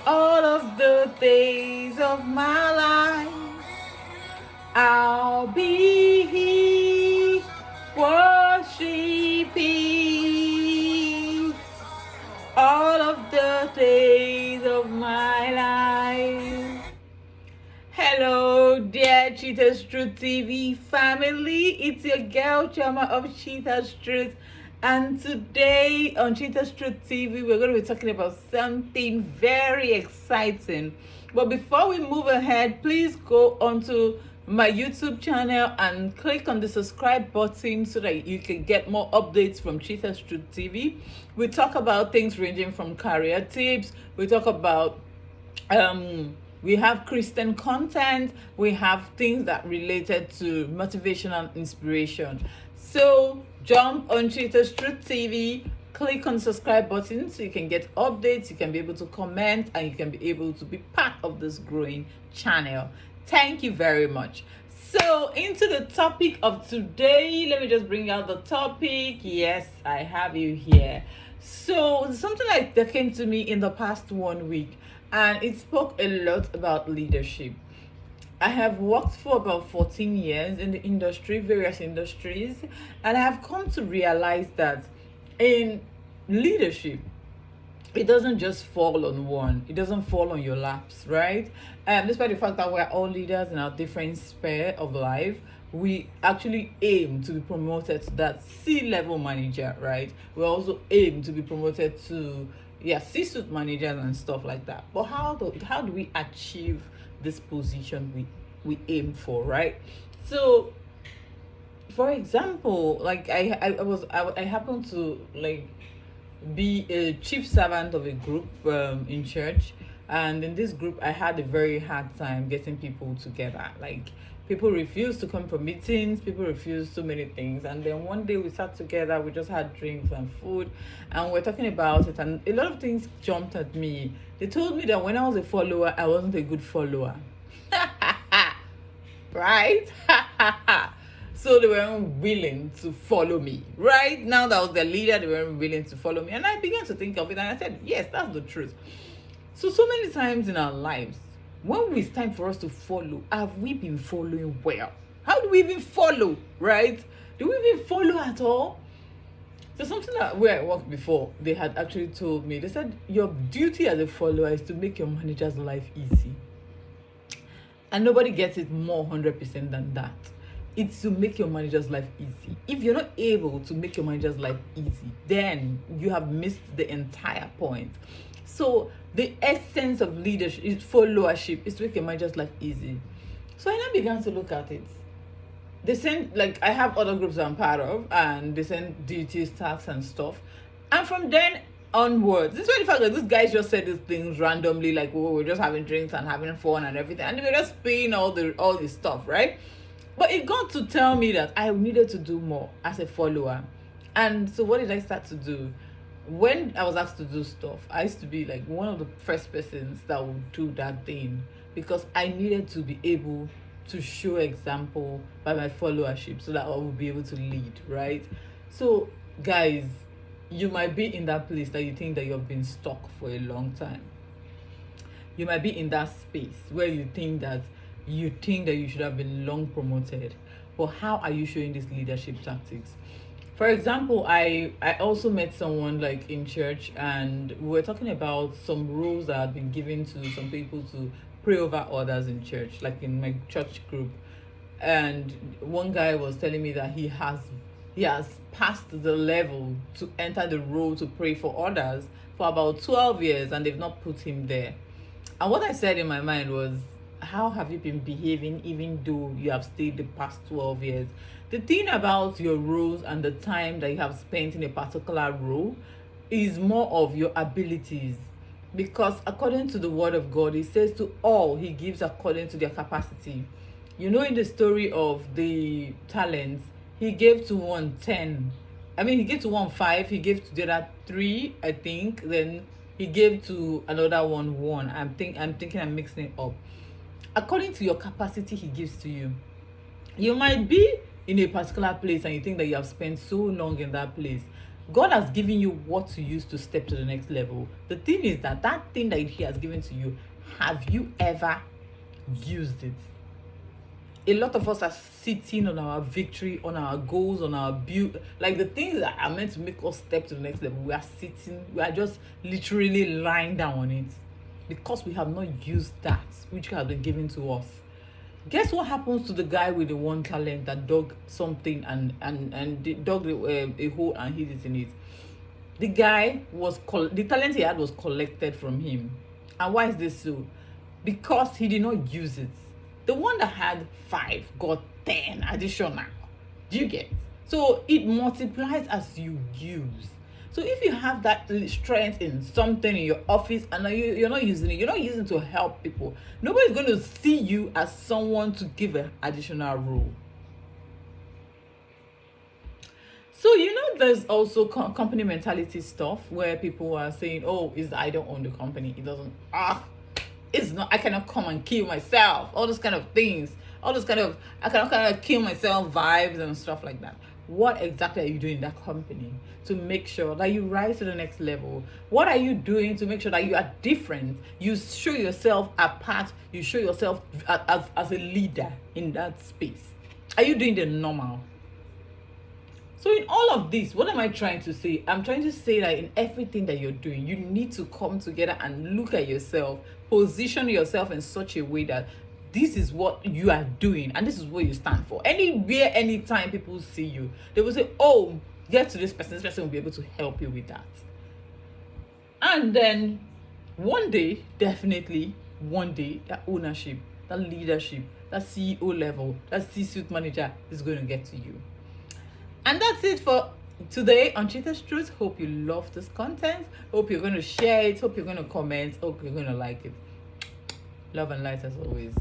All of the days of my life, I'll be worshiping. All of the days of my life. Hello, dear Cheetah's Truth TV family. It's your girl, Chama of Cheetah's Truth. And today on Cheetah's Truth TV, we're going to be talking about something very exciting. But before we move ahead, please go onto my YouTube channel and click on the subscribe button so that you can get more updates from Cheetah's Truth TV. We talk about things ranging from career tips, we talk about we have Christian content, we have things that related to motivation and inspiration. So jump on Cheetah's Truth TV, click on the subscribe button so you can get updates, you can be able to comment, and you can be able to be part of this growing channel. Thank you very much. So into the topic of today, let me just bring out the topic. Yes, I have you here. So something like that came to me in the past 1 week, and it spoke a lot about leadership. I have worked for about 14 years in the industry, various industries, and I have come to realize that in leadership, it doesn't just fall on one. It doesn't fall on your laps, right? Despite the fact that we're all leaders in our different sphere of life, we actually aim to be promoted to that C-level manager, right? We also aim to be promoted to C-suite managers and stuff like that. But how do we achieve this position we aim for, right? So for example, like I happened to like be a chief servant of a group in church, and in this group I had a very hard time getting people together. Like, people refused to come for meetings, people refused so many things, and then one day we sat together, we just had drinks and food, and we're talking about it, and a lot of things jumped at me. They told me that when I was a follower, I wasn't a good follower. Right? So they weren't willing to follow me. Right? Now that I was their leader, they weren't willing to follow me. And I began to think of it, and I said, yes, that's the truth. So many times in our lives, when it's time for us to follow, have we been following well? How do we even follow? Right? Do we even follow at all? So something that where I worked before, they had actually told me, they said, your duty as a follower is to make your manager's life easy. And nobody gets it more 100% than that. It's to make your manager's life easy. If you're not able to make your manager's life easy, then you have missed the entire point. So the essence of leadership is followership, is to make your manager's life easy. So I now began to look at it. They send, like, I have other groups I'm part of, and they send duties, tasks, and stuff. And from then onwards, this is the fact that these guys just said these things randomly, like, oh, we're just having drinks and having fun and everything, and they were just paying all this stuff, right? But it got to tell me that I needed to do more as a follower. And so what did I start to do? When I was asked to do stuff, I used to be like one of the first persons that would do that thing, because I needed to be able to show example by my followership so that I will be able to lead, right? So guys, you might be in that place that you think that you've been stuck for a long time. You might be in that space where you think that you should have been long promoted, but how are you showing these leadership tactics? For example, I also met someone like in church, and we were talking about some rules that had been given to some people to pray over others in church, like in my church group. And one guy was telling me that he has passed the level to enter the role to pray for others for about 12 years, and they've not put him there. And what I said in my mind was, how have you been behaving even though you have stayed the past 12 years? The thing about your roles and the time that you have spent in a particular role is more of your abilities. Because according to the word of God, it says to all he gives according to their capacity. You know, in the story of the talents, he gave to one 10. He gave to one 5, he gave to the other 3, I think. Then he gave to another one 1. I'm thinking I'm mixing it up. According to your capacity, he gives to you. You might be in a particular place and you think that you have spent so long in that place, God has given you what to use to step to the next level. The thing is that that thing that He has given to you, have you ever used it? A lot of us are sitting on our victory, on our goals, on our build, like the things that are meant to make us step to the next level. We are sitting, we are just literally lying down on it because we have not used that which has been given to us. Guess what happens to the guy with the one talent that dug something and dug a hole and hid it in it? The guy was the talent he had was collected from him. And why is this so? Because he did not use it. The one that had 5 got 10 additional. Do you get? So it multiplies as you use. So if you have that strength in something in your office and you're not using it, you're not using it to help people, nobody's going to see you as someone to give an additional role. So, there's also company mentality stuff where people are saying, oh, I don't own the company. It doesn't, it's not, I cannot come and kill myself. All those kind of things. All those kind of, I cannot kind of kill myself vibes and stuff like that. What exactly are you doing in that company to make sure that you rise to the next level? What are you doing to make sure that you are different? You show yourself apart. You show yourself as a leader in that space. Are you doing the normal? So in all of this, what am I trying to say? I'm trying to say that in everything that you're doing, you need to come together and look at yourself, position yourself in such a way that this is what you are doing and this is what you stand for. Anywhere, anytime people see you, they will say, oh, get to this person will be able to help you with that. And then one day, definitely one day, that ownership, that leadership, that CEO level, that C-suite manager is going to get to you. And that's it for today on Cheetah's Truth. Hope you love this content. Hope you're going to share it. Hope you're going to comment. Hope you're going to like it. Love and light as always.